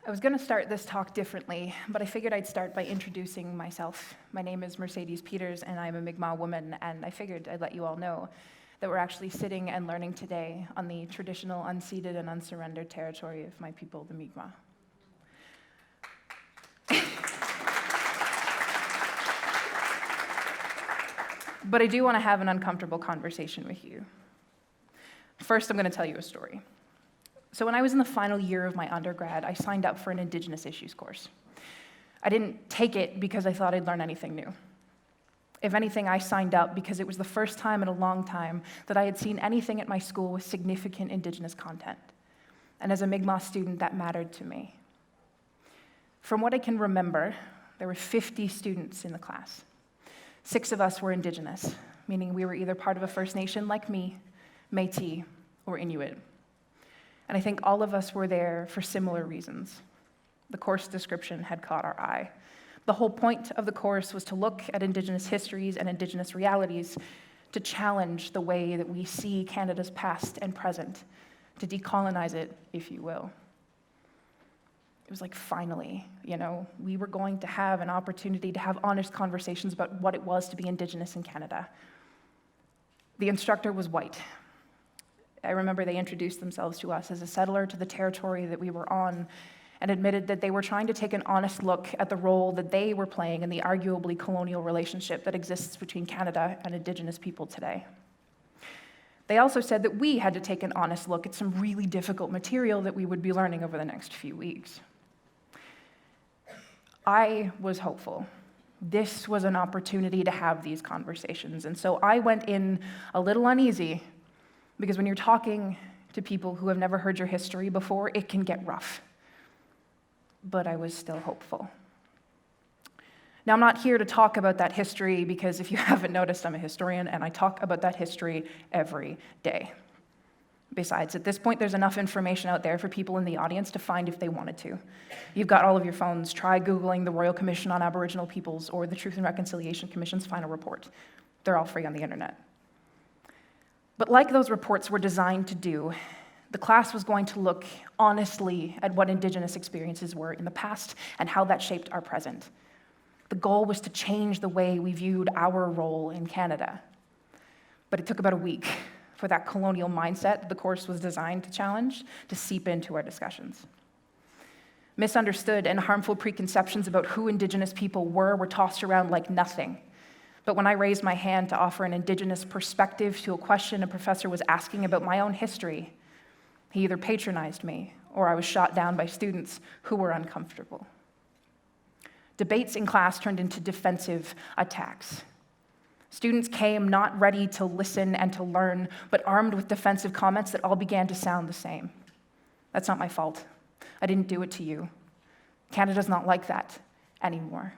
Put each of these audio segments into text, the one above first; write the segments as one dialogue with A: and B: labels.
A: I was going to start this talk differently, but I figured I'd start by introducing myself. My name is Mercedes Peters, and I'm a Mi'kmaq woman, and I figured I'd let you all know that we're actually sitting and learning today on the traditional unceded and unsurrendered territory of my people, the Mi'kmaq. But I do want to have an uncomfortable conversation with you. First, I'm going to tell you a story. So when I was in the final year of my undergrad, I signed up for an Indigenous issues course. I didn't take it because I thought I'd learn anything new. If anything, I signed up because it was the first time in a long time that I had seen anything at my school with significant Indigenous content. And as a Mi'kmaq student, that mattered to me. From what I can remember, there were 50 students in the class. 6 of us were Indigenous, meaning we were either part of a First Nation like me, Métis, or Inuit. And I think all of us were there for similar reasons. The course description had caught our eye. The whole point of the course was to look at Indigenous histories and Indigenous realities, to challenge the way that we see Canada's past and present, to decolonize it, if you will. It was like, finally, we were going to have an opportunity to have honest conversations about what it was to be Indigenous in Canada. The instructor was white. I remember they introduced themselves to us as a settler to the territory that we were on and admitted that they were trying to take an honest look at the role that they were playing in the arguably colonial relationship that exists between Canada and Indigenous people today. They also said that we had to take an honest look at some really difficult material that we would be learning over the next few weeks. I was hopeful. This was an opportunity to have these conversations, and so I went in a little uneasy, because when you're talking to people who have never heard your history before, it can get rough. But I was still hopeful. Now, I'm not here to talk about that history because if you haven't noticed, I'm a historian and I talk about that history every day. Besides, at this point, there's enough information out there for people in the audience to find if they wanted to. You've got all of your phones. Try Googling the Royal Commission on Aboriginal Peoples or the Truth and Reconciliation Commission's final report. They're all free on the internet. But like those reports were designed to do, the class was going to look honestly at what Indigenous experiences were in the past and how that shaped our present. The goal was to change the way we viewed our role in Canada. But it took about a week for that colonial mindset the course was designed to challenge to seep into our discussions. Misunderstood and harmful preconceptions about who Indigenous people were tossed around like nothing. But when I raised my hand to offer an Indigenous perspective to a question a professor was asking about my own history, he either patronized me or I was shot down by students who were uncomfortable. Debates in class turned into defensive attacks. Students came not ready to listen and to learn, but armed with defensive comments that all began to sound the same. That's not my fault. I didn't do it to you. Canada's not like that anymore.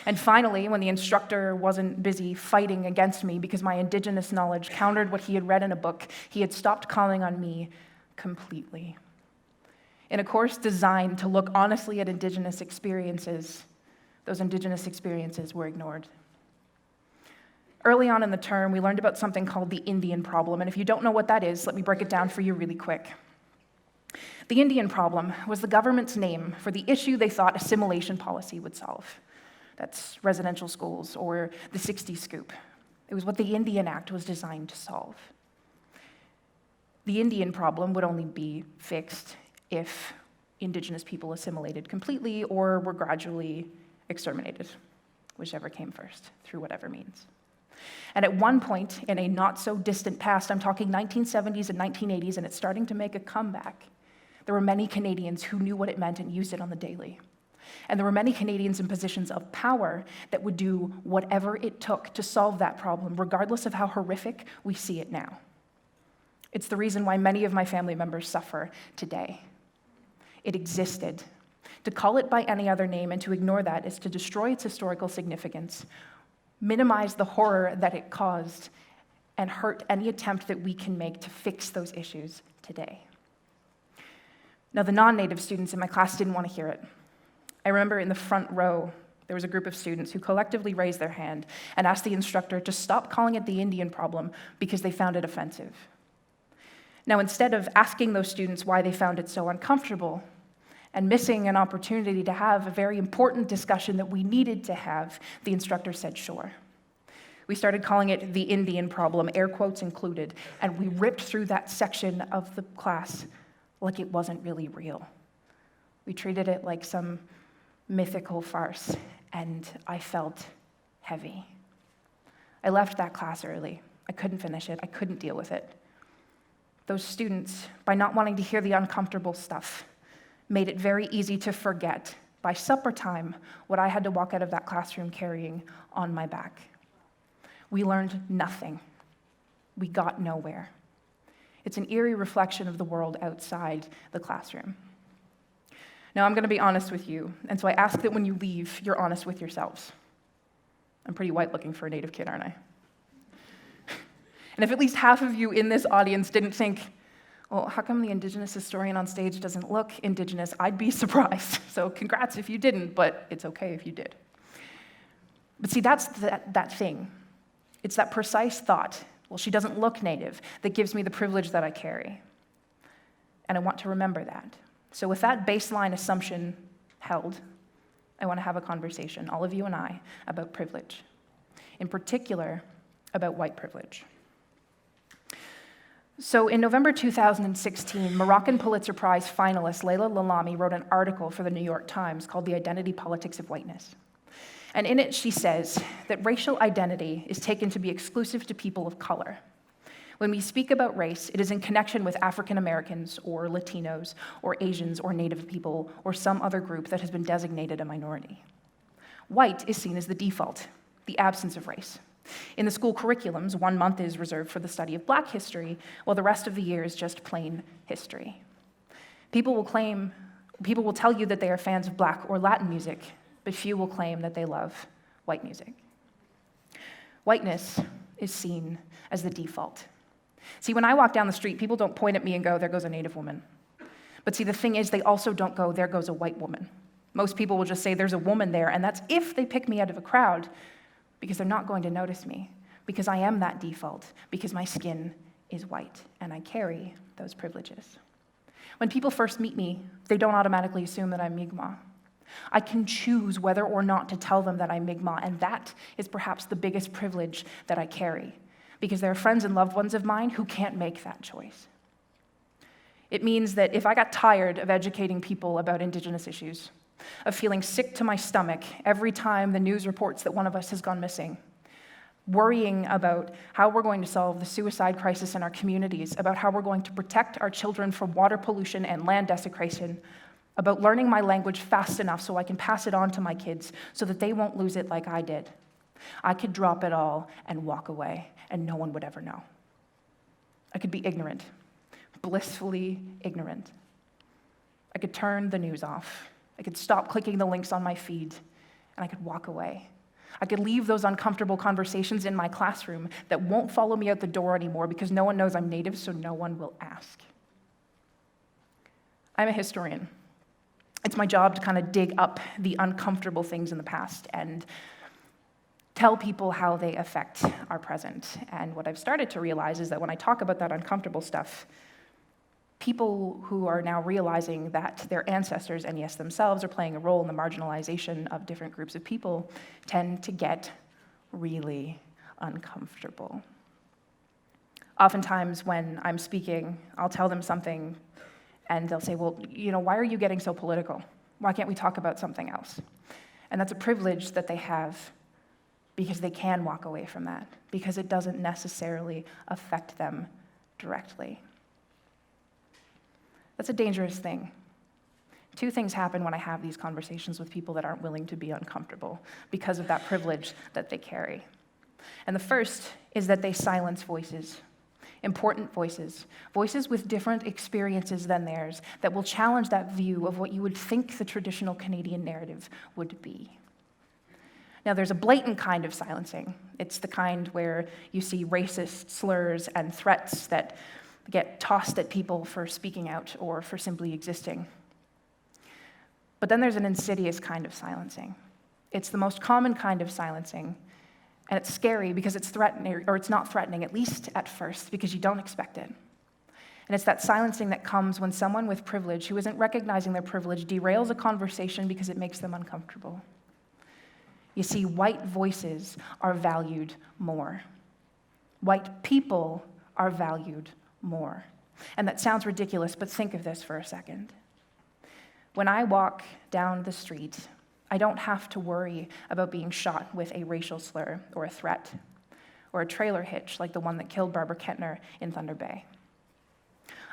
A: And finally, when the instructor wasn't busy fighting against me because my Indigenous knowledge countered what he had read in a book, he had stopped calling on me completely. In a course designed to look honestly at Indigenous experiences, those Indigenous experiences were ignored. Early on in the term, we learned about something called the Indian problem, and if you don't know what that is, let me break it down for you really quick. The Indian problem was the government's name for the issue they thought assimilation policy would solve. That's residential schools or the 60 scoop. It was what the Indian Act was designed to solve. The Indian problem would only be fixed if Indigenous people assimilated completely or were gradually exterminated, whichever came first, through whatever means. And at one point in a not-so-distant past, I'm talking 1970s and 1980s, and it's starting to make a comeback, there were many Canadians who knew what it meant and used it on the daily. And there were many Canadians in positions of power that would do whatever it took to solve that problem, regardless of how horrific we see it now. It's the reason why many of my family members suffer today. It existed. To call it by any other name and to ignore that is to destroy its historical significance, minimize the horror that it caused, and hurt any attempt that we can make to fix those issues today. Now, the non-Native students in my class didn't want to hear it. I remember in the front row, there was a group of students who collectively raised their hand and asked the instructor to stop calling it the Indian problem because they found it offensive. Now, instead of asking those students why they found it so uncomfortable, and missing an opportunity to have a very important discussion that we needed to have, the instructor said, sure. We started calling it the Indian problem, air quotes included, and we ripped through that section of the class like it wasn't really real. We treated it like some mythical farce, and I felt heavy. I left that class early. I couldn't finish it. I couldn't deal with it. Those students, by not wanting to hear the uncomfortable stuff, made it very easy to forget, by supper time, what I had to walk out of that classroom carrying on my back. We learned nothing. We got nowhere. It's an eerie reflection of the world outside the classroom. Now, I'm going to be honest with you, and so I ask that when you leave, you're honest with yourselves. I'm pretty white-looking for a Native kid, aren't I? And if at least half of you in this audience didn't think, well, how come the Indigenous historian on stage doesn't look Indigenous? I'd be surprised. So congrats if you didn't, but it's okay if you did. But see, that's that thing. It's that precise thought, well, she doesn't look Native, that gives me the privilege that I carry. And I want to remember that. So with that baseline assumption held, I want to have a conversation, all of you and I, about privilege. In particular, about white privilege. So in November 2016, Moroccan Pulitzer Prize finalist Leila Lalami wrote an article for the New York Times called The Identity Politics of Whiteness. And in it, she says that racial identity is taken to be exclusive to people of color. When we speak about race, it is in connection with African Americans or Latinos or Asians or Native people or some other group that has been designated a minority. White is seen as the default, the absence of race. In the school curriculums, 1 month is reserved for the study of Black history, while the rest of the year is just plain history. People will tell you that they are fans of Black or Latin music, but few will claim that they love white music. Whiteness is seen as the default. See, when I walk down the street, people don't point at me and go, there goes a Native woman. But see, the thing is, they also don't go, there goes a white woman. Most people will just say, there's a woman there, and that's if they pick me out of a crowd, because they're not going to notice me, because I am that default, because my skin is white, and I carry those privileges. When people first meet me, they don't automatically assume that I'm Mi'kmaq. I can choose whether or not to tell them that I'm Mi'kmaq, and that is perhaps the biggest privilege that I carry, because there are friends and loved ones of mine who can't make that choice. It means that if I got tired of educating people about Indigenous issues, of feeling sick to my stomach every time the news reports that one of us has gone missing, worrying about how we're going to solve the suicide crisis in our communities, about how we're going to protect our children from water pollution and land desecration, about learning my language fast enough so I can pass it on to my kids so that they won't lose it like I did, I could drop it all and walk away, and no one would ever know. I could be ignorant, blissfully ignorant. I could turn the news off. I could stop clicking the links on my feed, and I could walk away. I could leave those uncomfortable conversations in my classroom that won't follow me out the door anymore because no one knows I'm Native, so no one will ask. I'm a historian. It's my job to kind of dig up the uncomfortable things in the past and tell people how they affect our present. And what I've started to realize is that when I talk about that uncomfortable stuff, people who are now realizing that their ancestors, and yes, themselves, are playing a role in the marginalization of different groups of people, tend to get really uncomfortable. Oftentimes when I'm speaking, I'll tell them something, and they'll say, well, why are you getting so political? Why can't we talk about something else? And that's a privilege that they have because they can walk away from that, because it doesn't necessarily affect them directly. That's a dangerous thing. Two things happen when I have these conversations with people that aren't willing to be uncomfortable because of that privilege that they carry. And the first is that they silence voices, important voices, voices with different experiences than theirs that will challenge that view of what you would think the traditional Canadian narrative would be. Now, there's a blatant kind of silencing. It's the kind where you see racist slurs and threats that get tossed at people for speaking out or for simply existing. But then there's an insidious kind of silencing. It's the most common kind of silencing, and it's scary because it's threatening, or it's not threatening, at least at first, because you don't expect it. And it's that silencing that comes when someone with privilege who isn't recognizing their privilege derails a conversation because it makes them uncomfortable. You see, white voices are valued more. White people are valued more. And that sounds ridiculous, but think of this for a second. When I walk down the street, I don't have to worry about being shot with a racial slur or a threat or a trailer hitch like the one that killed Barbara Kettner in Thunder Bay.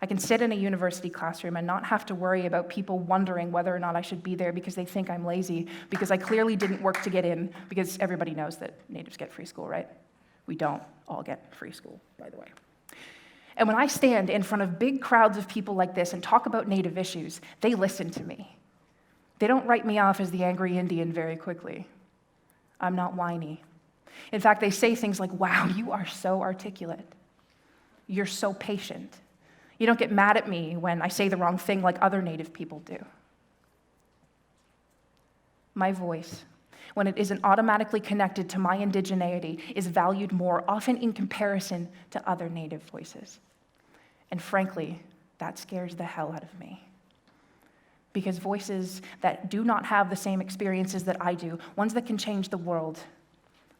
A: I can sit in a university classroom and not have to worry about people wondering whether or not I should be there because they think I'm lazy, because I clearly didn't work to get in, because everybody knows that Natives get free school, right? We don't all get free school, by the way. And when I stand in front of big crowds of people like this and talk about Native issues, they listen to me. They don't write me off as the angry Indian very quickly. I'm not whiny. In fact, they say things like, wow, you are so articulate. You're so patient. You don't get mad at me when I say the wrong thing like other Native people do. My voice, when it isn't automatically connected to my indigeneity, is valued more, often in comparison to other Native voices. And frankly, that scares the hell out of me. Because voices that do not have the same experiences that I do, ones that can change the world,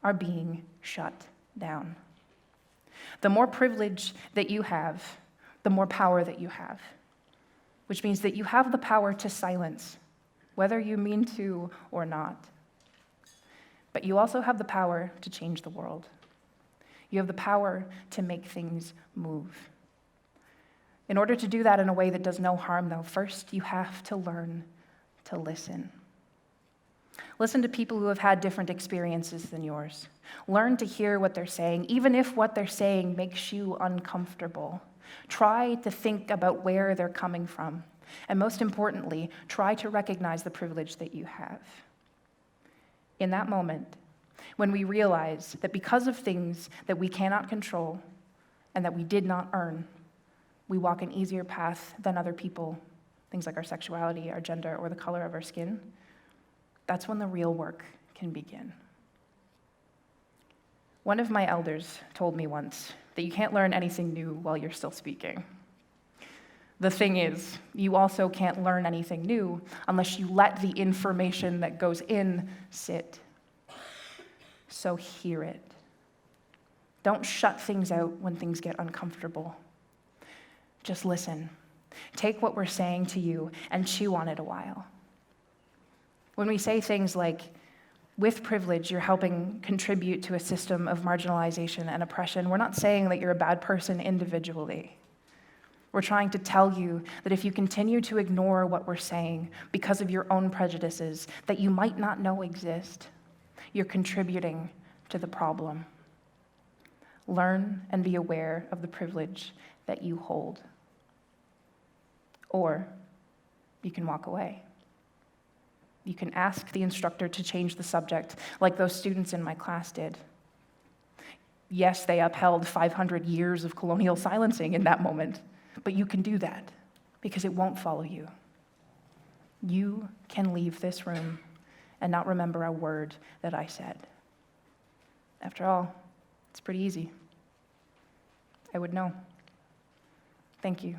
A: are being shut down. The more privilege that you have, the more power that you have, which means that you have the power to silence, whether you mean to or not. But you also have the power to change the world. You have the power to make things move. In order to do that in a way that does no harm, though, first you have to learn to listen. Listen to people who have had different experiences than yours. Learn to hear what they're saying, even if what they're saying makes you uncomfortable. Try to think about where they're coming from. And most importantly, try to recognize the privilege that you have. In that moment, when we realize that because of things that we cannot control and that we did not earn, we walk an easier path than other people, things like our sexuality, our gender, or the color of our skin, that's when the real work can begin. One of my elders told me once that you can't learn anything new while you're still speaking. The thing is, you also can't learn anything new unless you let the information that goes in sit. So hear it. Don't shut things out when things get uncomfortable. Just listen. Take what we're saying to you and chew on it a while. When we say things like, with privilege, you're helping contribute to a system of marginalization and oppression, we're not saying that you're a bad person individually. We're trying to tell you that if you continue to ignore what we're saying because of your own prejudices that you might not know exist, you're contributing to the problem. Learn and be aware of the privilege that you hold. Or you can walk away. You can ask the instructor to change the subject, like those students in my class did. Yes, they upheld 500 years of colonial silencing in that moment, but you can do that because it won't follow you. You can leave this room and not remember a word that I said. After all, it's pretty easy. I would know. Thank you.